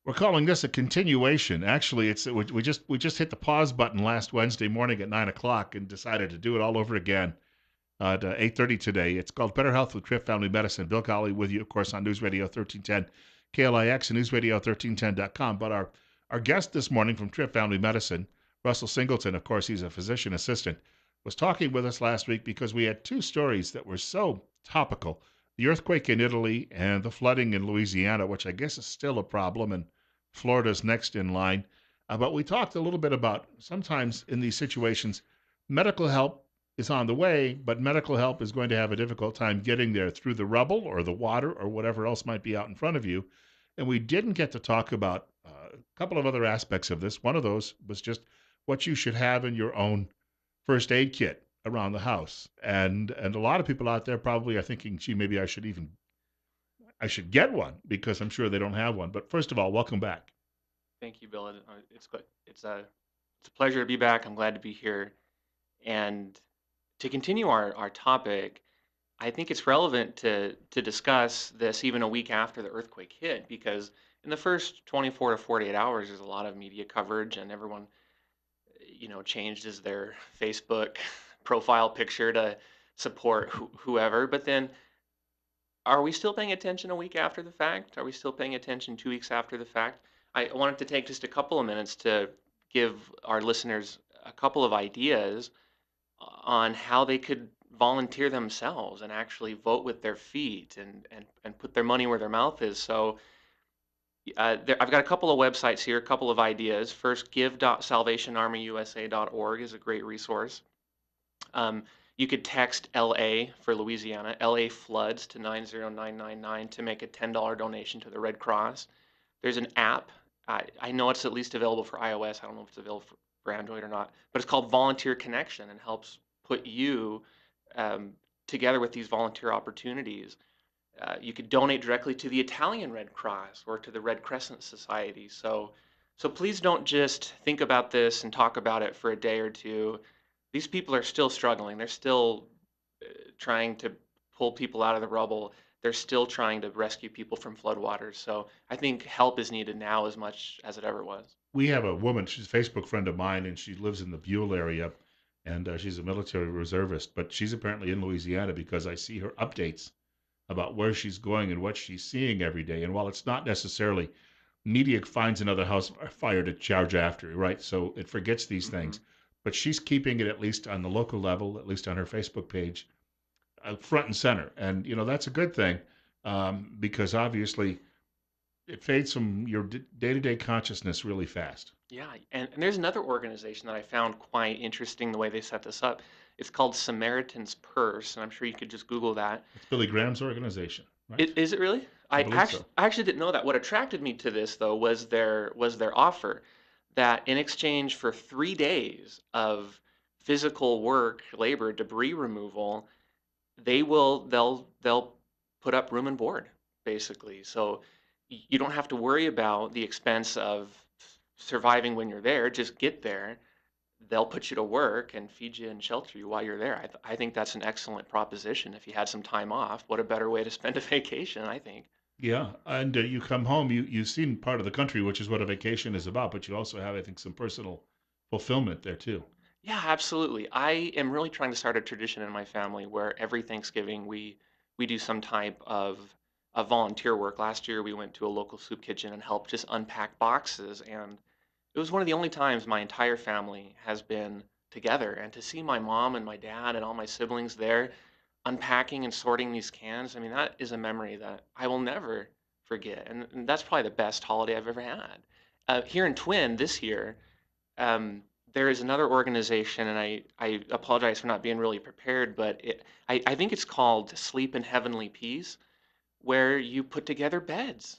We're calling this a continuation. Actually, it's we just hit the pause button last Wednesday morning at 9 o'clock and decided to do it all over again at 8:30 today. It's called Better Health with Tripp Family Medicine. Bill Colley with you, of course, on News Radio 1310 KLIX and NewsRadio1310.com. But our guest this morning from Tripp Family Medicine, Russell Singleton, of course, he's a physician assistant, was talking with us last week because we had two stories that were so topical: the earthquake in Italy and the flooding in Louisiana, which I guess is still a problem, and Florida's next in line. But we talked a little bit about sometimes in these situations, medical help is on the way, but medical help is going to have a difficult time getting there through the rubble or the water or whatever else might be out in front of you. And we didn't get to talk about a couple of other aspects of this. One of those was just what you should have in your own first aid kit around the house. And a lot of people out there probably are thinking, gee, maybe I should get one because I'm sure they don't have one. But first of all, welcome back. Thank you, Bill. It's good. It's a pleasure to be back. I'm glad to be here. And to continue our topic, I think it's relevant to discuss this even a week after the earthquake hit, because in the first 24 to 48 hours, there's a lot of media coverage, and everyone, changed their Facebook profile picture to support whoever. But then, are we still paying attention a week after the fact? Are we still paying attention 2 weeks after the fact? I wanted to take just a couple of minutes to give our listeners a couple of ideas on how they could volunteer themselves and actually vote with their feet and put their money where their mouth is. So I've got a couple of websites here, a couple of ideas. First, give.salvationarmyusa.org is a great resource. Um, you could text LA for Louisiana, LA floods to 90999 to make a $10 donation to the Red Cross. There's an app. I know it's at least available for iOS. I don't know if it's available for Android or not, but it's called Volunteer Connection and helps put you um, together with these volunteer opportunities. You could donate directly to the Italian Red Cross or to the Red Crescent Society. So please don't just think about this and talk about it for a day or two. These people are still struggling. They're still trying to pull people out of the rubble. They're still trying to rescue people from floodwaters. So I think help is needed now as much as it ever was. We have a woman, she's a Facebook friend of mine, and she lives in the Buell area, and she's a military reservist, but she's apparently in Louisiana because I see her updates about where she's going and what she's seeing every day. And while it's not necessarily media finds another house fire to charge after, right? So it forgets these Hmm. things, but she's keeping it at least on the local level, at least on her Facebook page, front and center. And that's a good thing because obviously it fades from your day to day consciousness really fast. Yeah, and there's another organization that I found quite interesting the way they set this up. It's called Samaritan's Purse, and I'm sure you could just Google that. It's Billy Graham's organization, right? Is it really? I I believe actually so. I actually didn't know that. What attracted me to this though was their offer that in exchange for 3 days of physical work, labor, debris removal, they'll put up room and board basically. So you don't have to worry about the expense of surviving when you're there. Just get there. They'll put you to work and feed you and shelter you while you're there. I think that's an excellent proposition. If you had some time off, what a better way to spend a vacation, I think. Yeah, and you come home, you've seen part of the country, which is what a vacation is about, but you also have, I think, some personal fulfillment there too. Yeah, absolutely. I am really trying to start a tradition in my family where every Thanksgiving we do some type of volunteer work. Last year we went to a local soup kitchen and helped just unpack boxes, and it was one of the only times my entire family has been together. And to see my mom and my dad and all my siblings there unpacking and sorting these cans, I mean, that is a memory that I will never forget. And that's probably the best holiday I've ever had. Here in Twin this year, um, there is another organization, and I apologize for not being really prepared, but I think it's called Sleep in Heavenly Peace, where you put together beds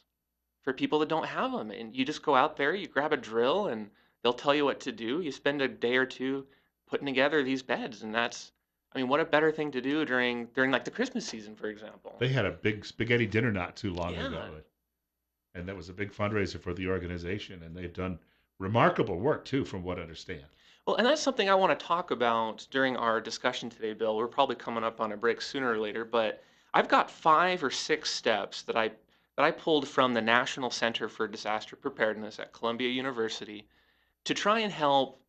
for people that don't have them. And you just go out there, you grab a drill, and they'll tell you what to do. You spend a day or two putting together these beds, and I mean, what a better thing to do during like the Christmas season, for example. They had a big spaghetti dinner not too long Yeah. ago, and that was a big fundraiser for the organization, and they've done remarkable work too, from what I understand. Well, and that's something I want to talk about during our discussion today, Bill. We're probably coming up on a break sooner or later, but I've got 5 or 6 steps that I pulled from the National Center for Disaster Preparedness at Columbia University to try and help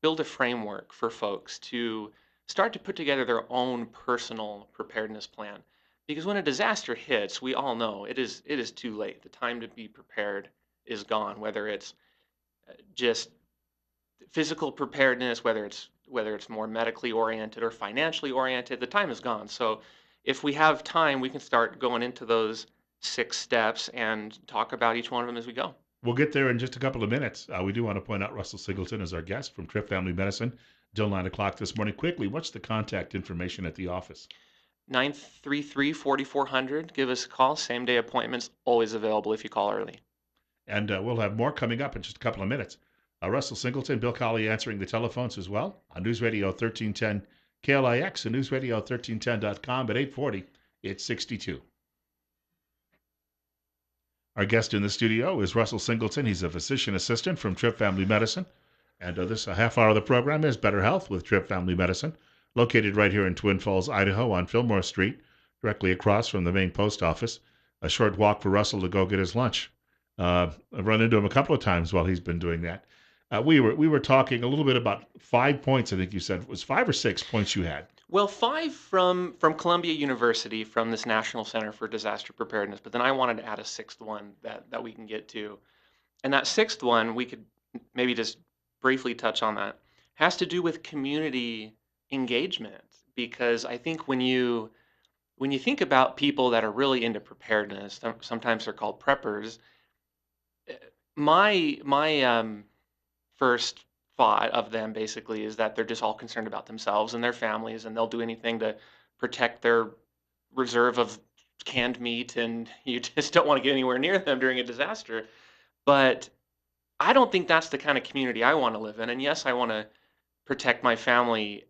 build a framework for folks to start to put together their own personal preparedness plan. Because when a disaster hits, we all know it is too late. The time to be prepared is gone, whether it's just physical preparedness, whether it's more medically oriented or financially oriented, the time is gone. So if we have time, we can start going into those 6 steps and talk about each one of them as we go. We'll get there in just a couple of minutes. We do want to point out Russell Singleton is our guest from Tripp Family Medicine till 9 o'clock this morning. Quickly, what's the contact information at the office? 933-4400. Give us a call. Same day appointments always available if you call early. And we'll have more coming up in just a couple of minutes. Russell Singleton, Bill Colley answering the telephones as well on News Radio 1310 KLIX and News Radio 1310.com at 840. It's 62. Our guest in the studio is Russell Singleton. He's a physician assistant from Tripp Family Medicine. And this half hour of the program is Better Health with Tripp Family Medicine, located right here in Twin Falls, Idaho on Fillmore Street, directly across from the main post office. A short walk for Russell to go get his lunch. I've run into him a couple of times while he's been doing that. We were talking a little bit about 5 points. I think you said it was 5 or 6 points you had. Well, 5 from Columbia University from this National Center for Disaster Preparedness, but then I wanted to add a sixth one that we can get to. And that sixth one, we could maybe just briefly touch on that, has to do with community engagement. Because I think when you think about people that are really into preparedness, sometimes they're called preppers. My first thought of them basically is that they're just all concerned about themselves and their families, and they'll do anything to protect their reserve of canned meat, and you just don't want to get anywhere near them during a disaster. But I don't think that's the kind of community I want to live in. And yes, I want to protect my family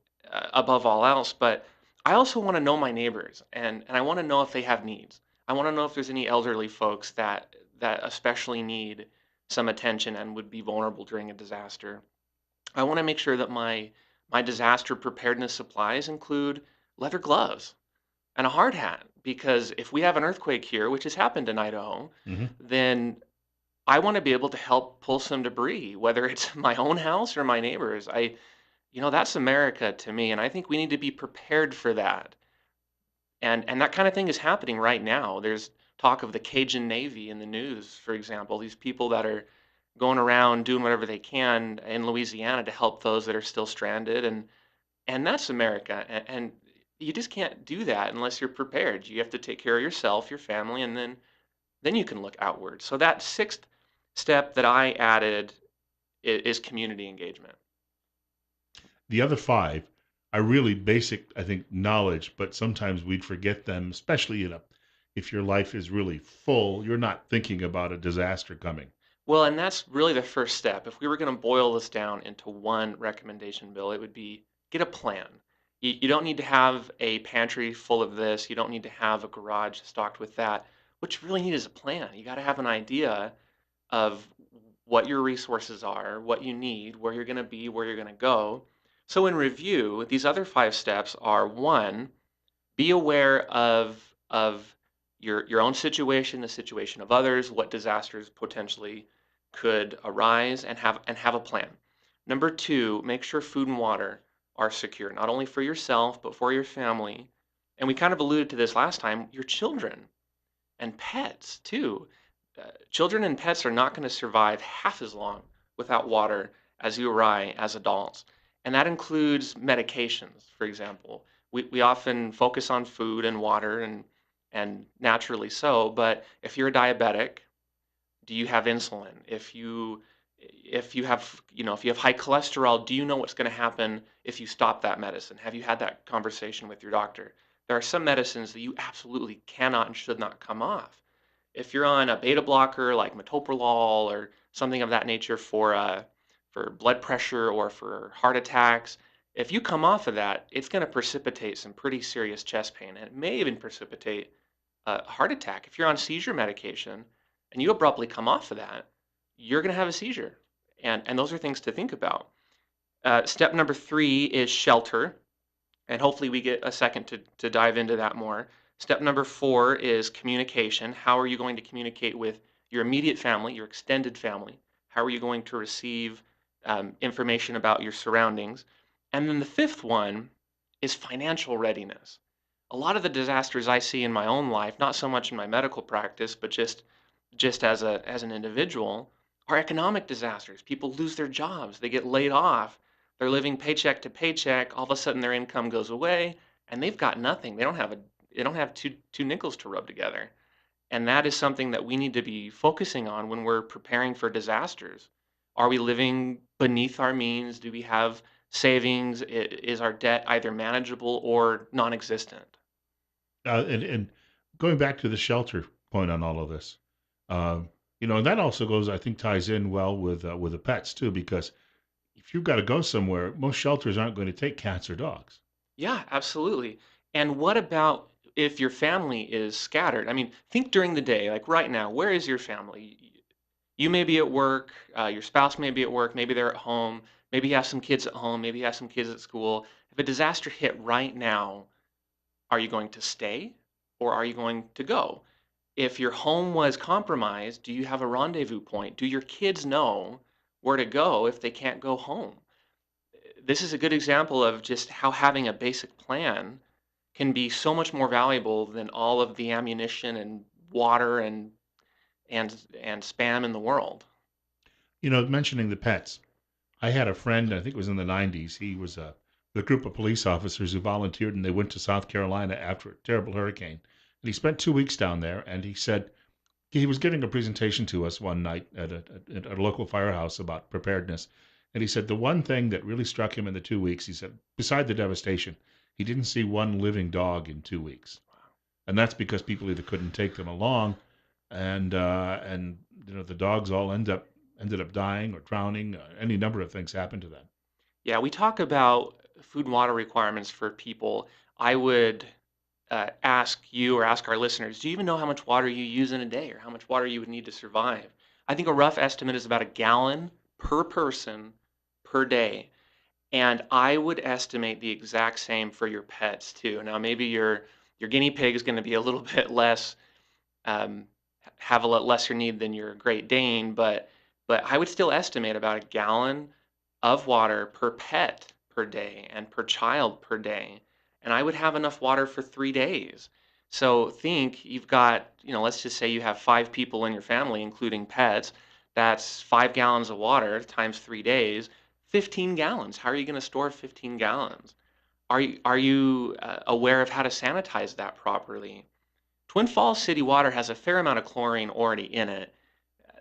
above all else, but I also want to know my neighbors, and I want to know if they have needs. I want to know if there's any elderly folks that especially need some attention and would be vulnerable during a disaster. I want to make sure that my disaster preparedness supplies include leather gloves and a hard hat, because if we have an earthquake here, which has happened in Idaho, Mm-hmm. then I want to be able to help pull some debris, whether it's my own house or my neighbors. That's America to me, and I think we need to be prepared for that. And that kind of thing is happening right now. There's talk of the Cajun Navy in the news, for example, these people that are going around doing whatever they can in Louisiana to help those that are still stranded, and that's America. And you just can't do that unless you're prepared. You have to take care of yourself, your family, and then you can look outward. So that sixth step that I added is community engagement. The other five are really basic, I think, knowledge, but sometimes we'd forget them, especially if your life is really full, you're not thinking about a disaster coming. Well, and that's really the first step. If we were going to boil this down into one recommendation, Bill, it would be get a plan. You don't need to have a pantry full of this. You don't need to have a garage stocked with that. What you really need is a plan. You got to have an idea of what your resources are, what you need, where you're going to be, where you're going to go. So, in review, these other 5 steps are: one, be aware of your own situation, the situation of others, what disasters potentially could arise, and have a plan. Number 2, make sure food and water are secure, not only for yourself but for your family. And we kind of alluded to this last time, your children and pets too. Children and pets are not going to survive half as long without water as you or I as adults. And that includes medications, for example. We often focus on food and water, and naturally so, but if you're a diabetic, do you have insulin? If you have high cholesterol, do you know what's going to happen if you stop that medicine? Have you had that conversation with your doctor? There are some medicines that you absolutely cannot and should not come off. If you're on a beta blocker like metoprolol or something of that nature for blood pressure or for heart attacks, if you come off of that, it's going to precipitate some pretty serious chest pain, and it may even precipitate a heart attack. If you're on seizure medication and you abruptly come off of that, you're going to have a seizure. And those are things to think about. Step number 3 is shelter, and hopefully we get a second to dive into that more. Step number 4 is communication. How are you going to communicate with your immediate family, your extended family? How are you going to receive information about your surroundings? And then the fifth one is financial readiness. A lot of the disasters I see in my own life, not so much in my medical practice, but just as an individual, are economic disasters. People lose their jobs, they get laid off, they're living paycheck to paycheck. All of a sudden, their income goes away, and they've got nothing. They don't have two nickels to rub together. And that is something that we need to be focusing on when we're preparing for disasters. Are we living beneath our means? Do we have savings? Is our debt either manageable or non-existent? And going back to the shelter point on all of this, um, and that also goes, I think, ties in well with the pets too, because if you've got to go somewhere, most shelters aren't going to take cats or dogs. Yeah, absolutely. And what about if your family is scattered? I mean, think during the day, like right now, where is your family? You may be at work, your spouse may be at work, maybe they're at home, maybe you have some kids at home, maybe you have some kids at school. If a disaster hit right now, are you going to stay or are you going to go? If your home was compromised, do you have a rendezvous point? Do your kids know where to go if they can't go home? This is a good example of just how having a basic plan can be so much more valuable than all of the ammunition and water and spam in the world. Mentioning the pets, I had a friend, I think it was in the 90s. He was with a group of police officers who volunteered, and they went to South Carolina after a terrible hurricane. And he spent 2 weeks down there, and he said he was giving a presentation to us one night at a local firehouse about preparedness. And he said the one thing that really struck him in the 2 weeks, he said, beside the devastation, he didn't see one living dog in 2 weeks. And that's because people either couldn't take them along, and the dogs all ended up dying or drowning. Any number of things happened to them. Yeah, we talk about food and water requirements for people. I would ask you or ask our listeners, do you even know how much water you use in a day or how much water you would need to survive? I think a rough estimate is about a gallon per person per day. And I would estimate the exact same for your pets too. Now, maybe your guinea pig is going to be a little bit less um, have a lesser need than your Great Dane, but I would still estimate about a gallon of water per pet per day and per child per day, and I would have enough water for 3 days. So think you've got, let's just say you have 5 people in your family, including pets. That's 5 gallons of water times 3 days, 15 gallons. How are you going to store 15 gallons? Are you aware of how to sanitize that properly? Twin Falls city water has a fair amount of chlorine already in it.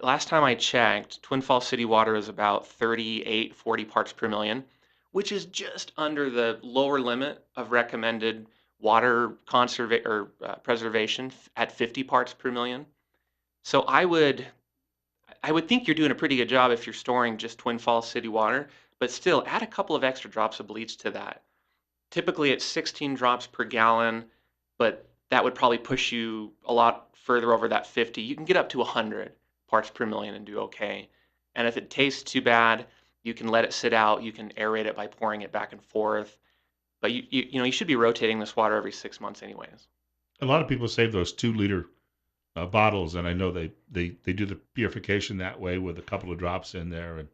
Last time I checked, Twin Falls city water is about 38, 40 parts per million, which is just under the lower limit of recommended water preservation at 50 parts per million. So I would think you're doing a pretty good job if you're storing just Twin Falls city water, but still add a couple of extra drops of bleach to that. Typically, it's 16 drops per gallon, but that would probably push you a lot further over that 50. You can get up to 100 parts per million and do okay. And if it tastes too bad, you can let it sit out. You can aerate it by pouring it back and forth. But you should be rotating this water every 6 months anyways. A lot of people save those 2 liter bottles, and I know they do the purification that way with a couple of drops in there,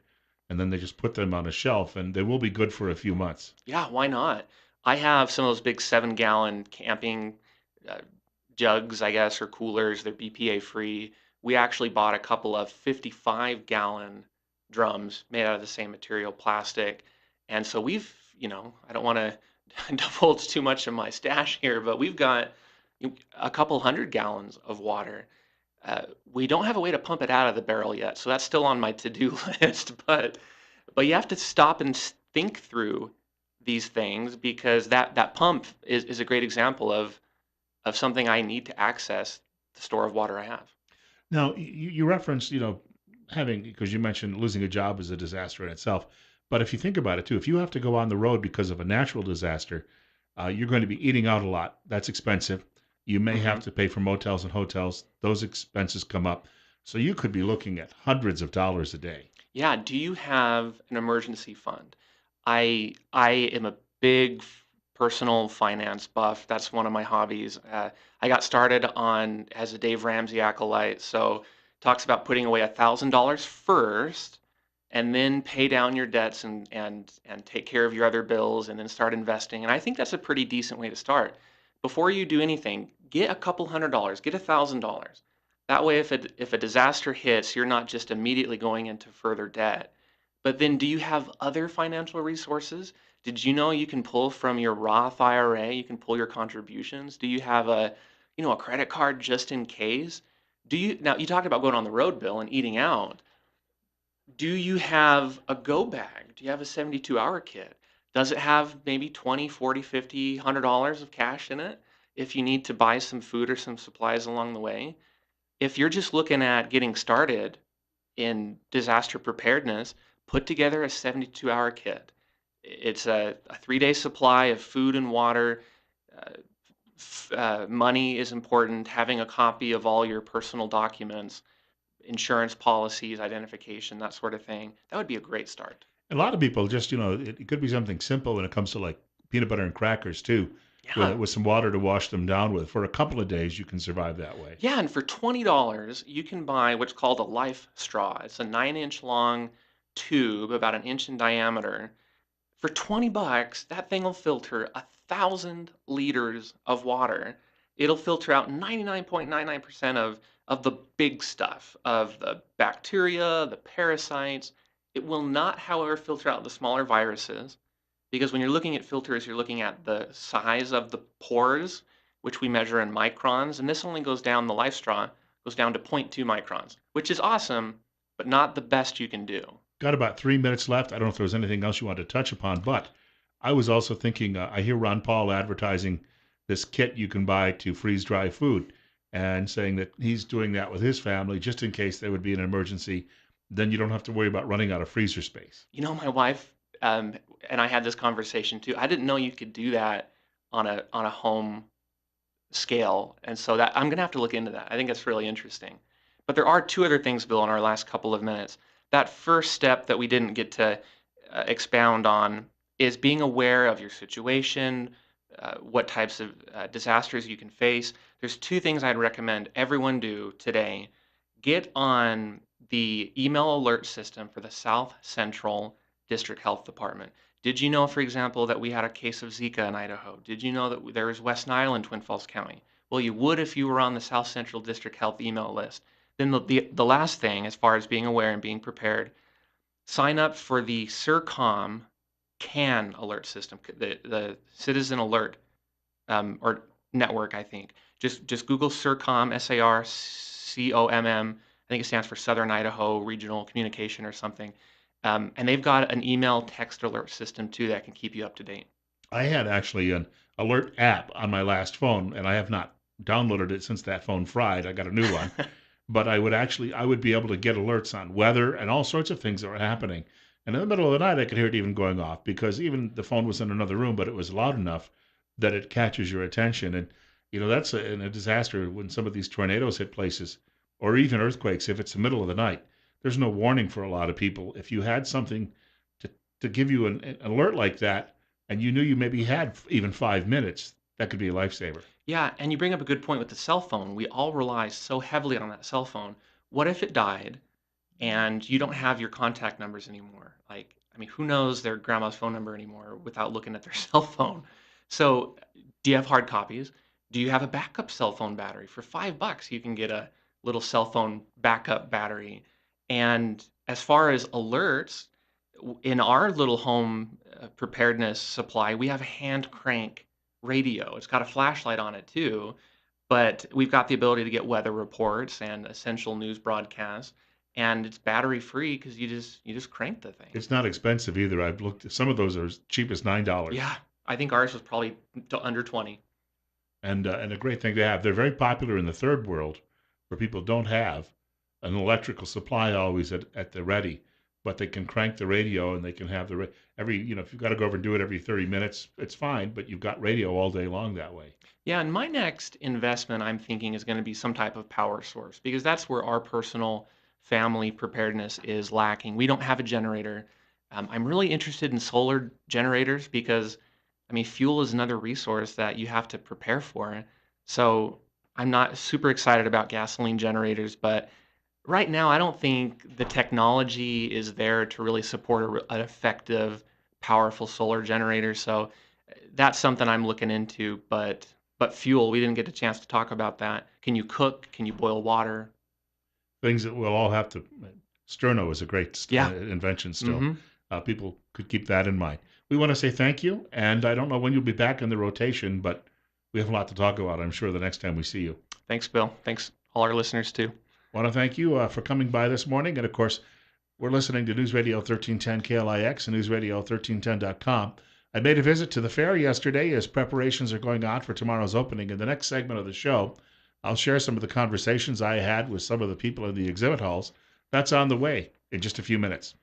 and then they just put them on a shelf, and they will be good for a few months. Yeah, why not? I have some of those big 7 gallon camping uh, jugs, I guess, or coolers. They're BPA free. We actually bought a couple of 55-gallon drums made out of the same material, plastic. And so I don't want to divulge too much of my stash here, but we've got a couple 100 gallons of water. We don't have a way to pump it out of the barrel yet, so that's still on my to-do list. But you have to stop and think through these things because that pump is a great example of something I need to access the store of water I have. Now, you referenced, having, because you mentioned losing a job is a disaster in itself. But if you think about it too, if you have to go on the road because of a natural disaster, you're going to be eating out a lot. That's expensive. You may have Hmm. to pay for motels and hotels. Those expenses come up. So you could be looking at hundreds of dollars a day. Yeah, do you have an emergency fund? I am a big personal finance buff. That's one of my hobbies. I got started on as a Dave Ramsey acolyte, so talks about putting away $1,000 first, and then pay down your debts and take care of your other bills, and then start investing. And I think that's a pretty decent way to start. Before you do anything, get a couple $100s, get $1,000. That way, if a disaster hits, you're not just immediately going into further debt. But then, do you have other financial resources? Did you know you can pull from your Roth IRA? You can pull your contributions. Do you have a credit card just in case? Now you talked about going on the road, Bill, and eating out. Do you have a go bag? Do you have a 72-hour kit? Does it have maybe 20, 40, 50, $100 of cash in it if you need to buy some food or some supplies along the way? If you're just looking at getting started in disaster preparedness, put together a 72-hour kit. It's a 3-day supply of food and water. Uh, Money is important. Having a copy of all your personal documents, insurance policies, identification, that sort of thing. That would be a great start. A lot of people just, it could be something simple when it comes to like peanut butter and crackers too, Yeah. with some water to wash them down with. For a couple of days, you can survive that way. Yeah, and for $20, you can buy what's called a life straw. It's a 9-inch long tube, about an inch in diameter. For 20 bucks, that thing will filter 1,000 liters of water. It'll filter out 99.99% of the big stuff, of the bacteria, the parasites. It will not, however, filter out the smaller viruses, because when you're looking at filters, you're looking at the size of the pores, which we measure in microns, and this only goes down, the life straw goes down to zero point 0.2 microns, which is awesome, but not the best you can do. Got about 3 minutes left. I don't know if there was anything else you wanted to touch upon, but I was also thinking, I hear Ron Paul advertising this kit you can buy to freeze dry food and saying that he's doing that with his family just in case there would be an emergency. Then you don't have to worry about running out of freezer space. My wife and I had this conversation too. I didn't know you could do that on a home scale, and so that I'm gonna have to look into that. I think that's really interesting. But there are two other things, Bill, in our last couple of minutes. That first step that we didn't get to expound on is being aware of your situation, what types of disasters you can face. There's two things I'd recommend everyone do today. Get on the email alert system for the South Central District Health Department. Did you know, for example, that we had a case of Zika in Idaho? Did you know that there was West Nile in Twin Falls County? Well, you would if you were on the South Central District Health email list. Then the last thing, as far as being aware and being prepared, sign up for the CIRCOM CAN alert system, the Citizen Alert or network, I think. Just Google CIRCOM, SARCOMM. I think it stands for Southern Idaho Regional Communication or something. And they've got an email text alert system too that can keep you up to date. I had actually an alert app on my last phone, and I have not downloaded it since that phone fried. I got a new one. But I would be able to get alerts on weather and all sorts of things that were happening. And in the middle of the night, I could hear it even going off because even the phone was in another room, but it was loud enough that it catches your attention. And, that's in a disaster when some of these tornadoes hit places or even earthquakes. If it's the middle of the night, there's no warning for a lot of people. If you had something to, to give you an alert like that and you knew you maybe had even 5 minutes, that could be a lifesaver. Yeah, and you bring up a good point with the cell phone. We all rely so heavily on that cell phone. What if it died and you don't have your contact numbers anymore? Like, I mean, who knows their grandma's phone number anymore without looking at their cell phone? So, do you have hard copies? Do you have a backup cell phone battery? For $5, you can get a little cell phone backup battery. And as far as alerts, in our little home preparedness supply, we have a hand crank radio. It's got a flashlight on it too, but we've got the ability to get weather reports and essential news broadcasts, and it's battery free because you just crank the thing. It's not expensive either. I've looked, some of those are as cheap as $9. Yeah, I think ours was probably under 20. And a great thing to have. They're very popular in the third world where people don't have an electrical supply always at the ready, but they can crank the radio and they can have every, if you've got to go over and do it every 30 minutes, it's fine, but you've got radio all day long that way. Yeah, and my next investment I'm thinking is going to be some type of power source because that's where our personal family preparedness is lacking. We don't have a generator. I'm really interested in solar generators because, I mean, fuel is another resource that you have to prepare for. So I'm not super excited about gasoline generators, but right now I don't think the technology is there to really support an effective, powerful solar generator. So that's something I'm looking into. But fuel, we didn't get a chance to talk about that. Can you cook? Can you boil water? Things that we'll all have to. Sterno is a great Yeah. invention still. Mm-hmm. People could keep that in mind. We want to say thank you, and I don't know when you'll be back in the rotation, but we have a lot to talk about, I'm sure, the next time we see you. Thanks, Bill. Thanks all our listeners too. Want to thank you for coming by this morning. And of course, we're listening to News Radio 1310 KLIX and newsradio1310.com. I made a visit to the fair yesterday as preparations are going on for tomorrow's opening. In the next segment of the show, I'll share some of the conversations I had with some of the people in the exhibit halls. That's on the way in just a few minutes.